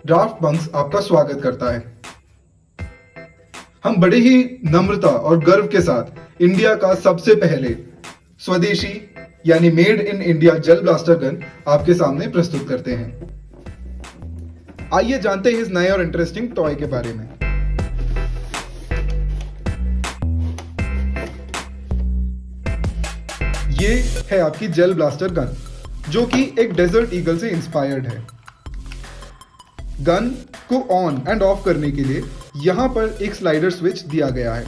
Draft bunks आपका स्वागत करता है। हम बड़े ही नम्रता और गर्व के साथ इंडिया का सबसे पहले स्वदेशी यानी made in India gel blaster gun आपके सामने प्रस्तुत करते हैं। आइए जानते हैं इस नए और इंटरेस्टिंग टॉय के बारे में। ये है आपकी जेल ब्लास्टर गन, जो कि एक डेजर्ट ईगल से इंस्पायर्ड है। गन को ऑन एंड ऑफ करने के लिए यहां पर एक स्लाइडर स्विच दिया गया है।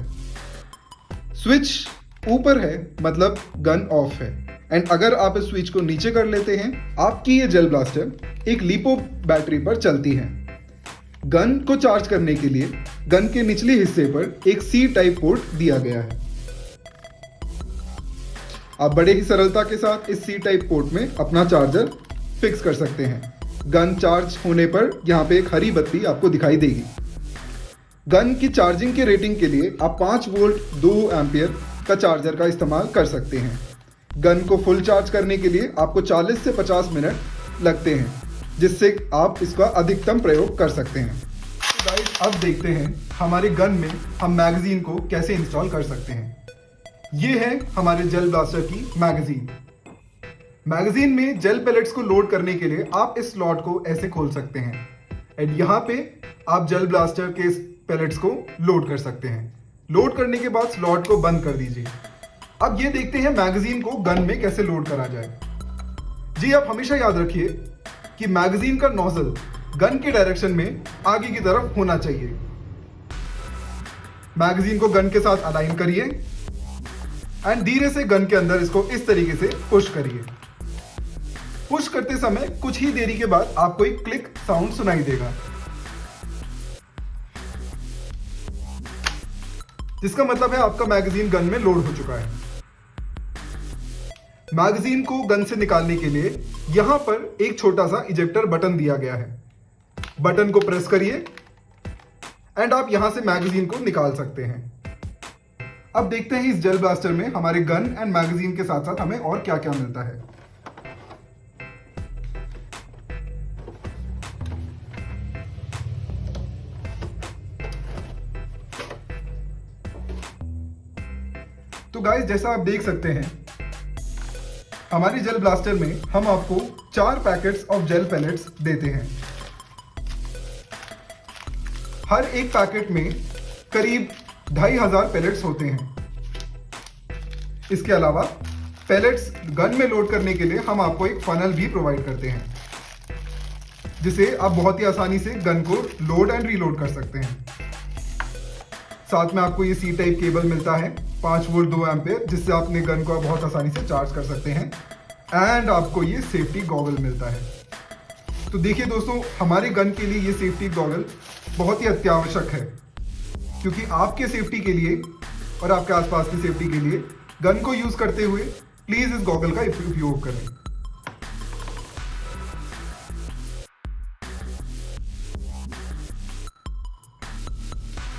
स्विच ऊपर है मतलब गन ऑफ है, एंड अगर आप इस स्विच को नीचे कर लेते हैं, आपकी ये जेल ब्लास्टर एक लिपो बैटरी पर चलती है। गन को चार्ज करने के लिए गन के निचले हिस्से पर एक सी टाइप पोर्ट दिया गया है। आप बड़े ही सरलता के साथ इस सी टाइप पोर्ट में अपना चार्जर फिक्स कर सकते हैं। गन चार्ज होने पर यहाँ पे एक हरी बत्ती आपको दिखाई देगी। गन की चार्जिंग के रेटिंग के लिए आप 5 वोल्ट 2 एम्पियर का चार्जर का इस्तेमाल कर सकते हैं। गन को फुल चार्ज करने के लिए आपको 40 से 50 मिनट लगते हैं, जिससे आप इसका अधिकतम प्रयोग कर सकते हैं। तो गाइस, अब देखते हैं हमारे गन में हम मैगजीन को कैसे इंस्टॉल कर सकते हैं। ये है हमारे जेल ब्लास्टर की मैगजीन। मैगजीन में जेल पैलेट्स को लोड करने के लिए आप इस स्लॉट को ऐसे खोल सकते हैं, एंड यहाँ पे आप जेल ब्लास्टर के पैलेट्स को लोड कर सकते हैं। लोड करने के बाद स्लॉट को बंद कर दीजिए। अब ये देखते हैं मैगजीन को गन में कैसे लोड करा जाए। जी, आप हमेशा याद रखिए कि मैगजीन का नोजल गन के डायरेक्शन में आगे की तरफ होना चाहिए। मैगजीन को गन के साथ अलाइन करिए एंड धीरे से गन के अंदर इसको इस तरीके से पुश करिए। पुश करते समय कुछ ही देरी के बाद आपको एक क्लिक साउंड सुनाई देगा, जिसका मतलब है आपका मैगजीन गन में लोड हो चुका है। मैगजीन को गन से निकालने के लिए यहां पर एक छोटा सा इजेक्टर बटन दिया गया है। बटन को प्रेस करिए एंड आप यहां से मैगजीन को निकाल सकते हैं। अब देखते हैं इस जेल ब्लास्टर में हमारे गन एंड मैगजीन के साथ साथ हमें और क्या क्या मिलता है। तो गाइस, जैसा आप देख सकते हैं, हमारी जेल ब्लास्टर में हम आपको 4 पैकेट्स ऑफ जेल पैलेट्स देते हैं। हर एक पैकेट में करीब 2500 पैलेट्स होते हैं। इसके अलावा पैलेट्स गन में लोड करने के लिए हम आपको एक फनल भी प्रोवाइड करते हैं, जिसे आप बहुत ही आसानी से गन को लोड एंड रीलोड कर सकते हैं। साथ में आपको ये सी टाइप केबल मिलता है 5 वोल्ट 2 एम्पियर, जिससे आपने गन को बहुत आसानी से चार्ज कर सकते हैं, एंड आपको ये सेफ्टी गॉगल मिलता है। तो देखिए दोस्तों, हमारे गन के लिए ये सेफ्टी गॉगल बहुत ही अत्यावश्यक है, क्योंकि आपके सेफ्टी के लिए और आपके आसपास की सेफ्टी के लिए गन को यूज करते हुए प्लीज इस गॉगल का उपयोग करें।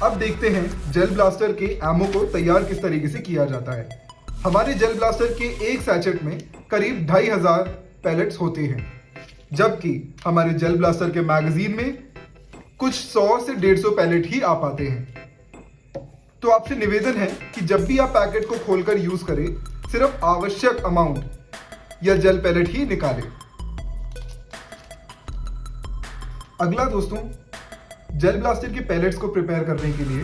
अब देखते हैं जेल ब्लास्टर के एमो को तैयार किस तरीके से किया जाता है। हमारे जेल ब्लास्टर के एक सैचेट में करीब 2500 पैलेट्स होते हैं, जबकि हमारे जेल ब्लास्टर के मैगजीन में कुछ 100 से 150 पैलेट ही आ पाते हैं। तो आपसे निवेदन है कि जब भी आप पैकेट को खोलकर यूज करें, सिर्फ आवश्यक अमाउंट या जेल पैलेट ही निकालें। अगला दोस्तों, जेल ब्लास्टर के पैलेट्स को प्रिपेयर करने के लिए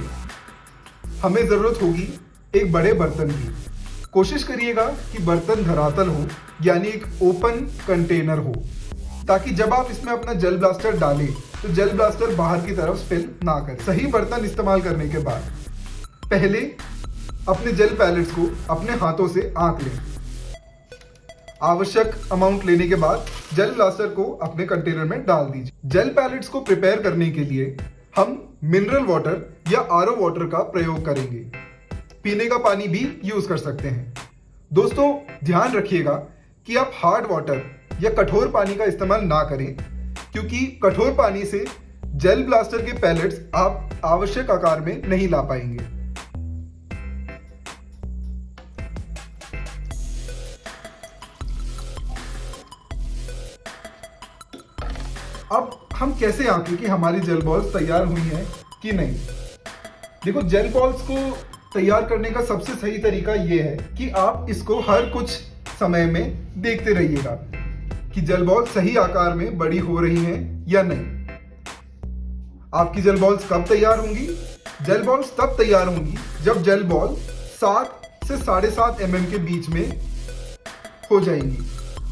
हमें जरूरत होगी एक बड़े बर्तन की। कोशिश करिएगा कि बर्तन धरातल हो, यानी एक ओपन कंटेनर हो, ताकि जब आप इसमें अपना जेल ब्लास्टर डालें तो जेल ब्लास्टर बाहर की तरफ स्पिल ना करे। सही बर्तन इस्तेमाल करने के बाद पहले अपने जेल पैलेट्स को अपने हाथों से आंक लें। आवश्यक अमाउंट लेने के बाद जेल ब्लास्टर को अपने कंटेनर में डाल दीजिए। जेल पैलेट्स को प्रिपेयर करने के लिए हम मिनरल वाटर या आरओ वाटर का प्रयोग करेंगे। पीने का पानी भी यूज कर सकते हैं। दोस्तों, ध्यान रखिएगा कि आप हार्ड वाटर या कठोर पानी का इस्तेमाल ना करें, क्योंकि कठोर पानी से जेल ब्लास्टर के पैलेट्स आप आवश्यक आकार में नहीं ला पाएंगे। अब हम कैसे आंकें कि हमारी जेल बॉल्स तैयार हुई हैं कि नहीं। देखो, जेल बॉल्स को तैयार करने का सबसे सही तरीका ये है कि आप इसको हर कुछ समय में देखते रहिएगा कि जेल बॉल सही आकार में बड़ी हो रही हैं या नहीं। आपकी जेल बॉल्स कब तैयार होंगी? जेल बॉल्स तब तैयार होंगी जब जेल बॉल 7 से 7.5 mm के बीच में हो जाएंगी।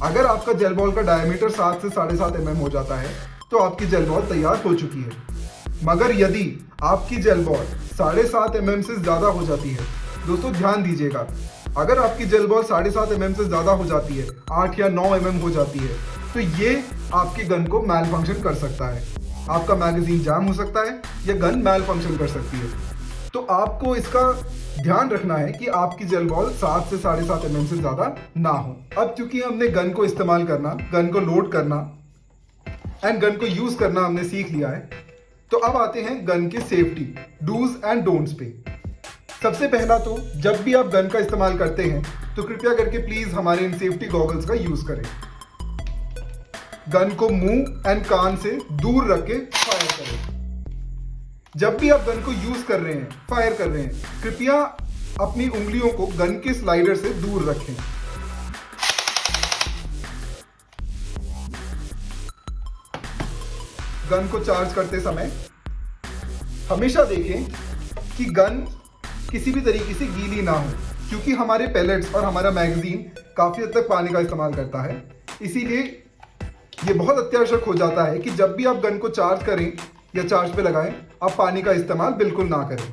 अगर आपका जेल बॉल का डायमीटर 7 से 7.5 mm हो जाता है तो आपकी जेल बॉल तैयार हो चुकी है। मगर यदि आपकी जेल बॉल 7.5 mm से ज़्यादा हो जाती है, दोस्तों ध्यान दीजिएगा, अगर आपकी जेल बॉल 7.5 mm से ज़्यादा हो जाती है, 8 या 9 mm हो जाती है, तो ये आपकी गन को मैल फंक्शन कर सकता है। आपका मैगजीन जाम हो सकता है या गन मैल फंक्शन कर सकती है। तो आपको इसका ध्यान रखना है कि आपकी जेल बॉल 7 से 7.5 mm से ज़्यादा ना हो। अब चूंकि हमने गन को इस्तेमाल करना, गन को लोड करना एंड गन को यूज़ करना हमने सीख लिया है, तो अब आते हैं गन के सेफ्टी डूज एंड डोंट्स पे। सबसे पहला तो जब भी आप गन का इस्तेमाल करते हैं तो कृपया करके प्लीज हमारे इन सेफ्टी गॉगल्स का यूज करें। गन को मुंह एंड कान से दूर रख के फायर करें। जब भी आप गन को यूज कर रहे हैं, फायर कर रहे हैं, कृपया अपनी उंगलियों को गन के स्लाइडर से दूर रखें। गन को चार्ज करते समय हमेशा देखें कि गन किसी भी तरीके से गीली ना हो, क्योंकि हमारे पैलेट्स और हमारा मैगजीन काफ़ी हद तक पानी का इस्तेमाल करता है। इसीलिए ये बहुत अत्यावश्यक हो जाता है कि जब भी आप गन को चार्ज करें या चार्ज पे लगाएं, आप पानी का इस्तेमाल बिल्कुल ना करें।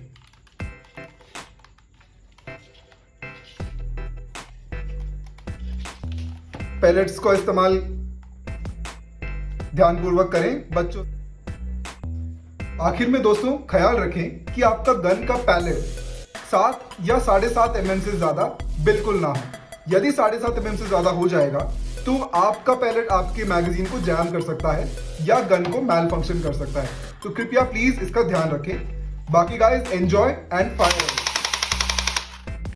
पैलेट्स का इस्तेमाल ध्यानपूर्वक करें बच्चों। आखिर में दोस्तों ख्याल रखें कि आपका गन का पैलेट 7 या 7.5 mm से ज़्यादा बिल्कुल ना हो। यदि 7.5 mm से ज़्यादा हो जाएगा तो आपका पैलेट आपके मैगजीन को जैम कर सकता है या गन को मैल फंक्शन कर सकता है। तो कृपया प्लीज़ इसका ध्यान रखें। बाकी गाइस, एंजॉय एंड फायर।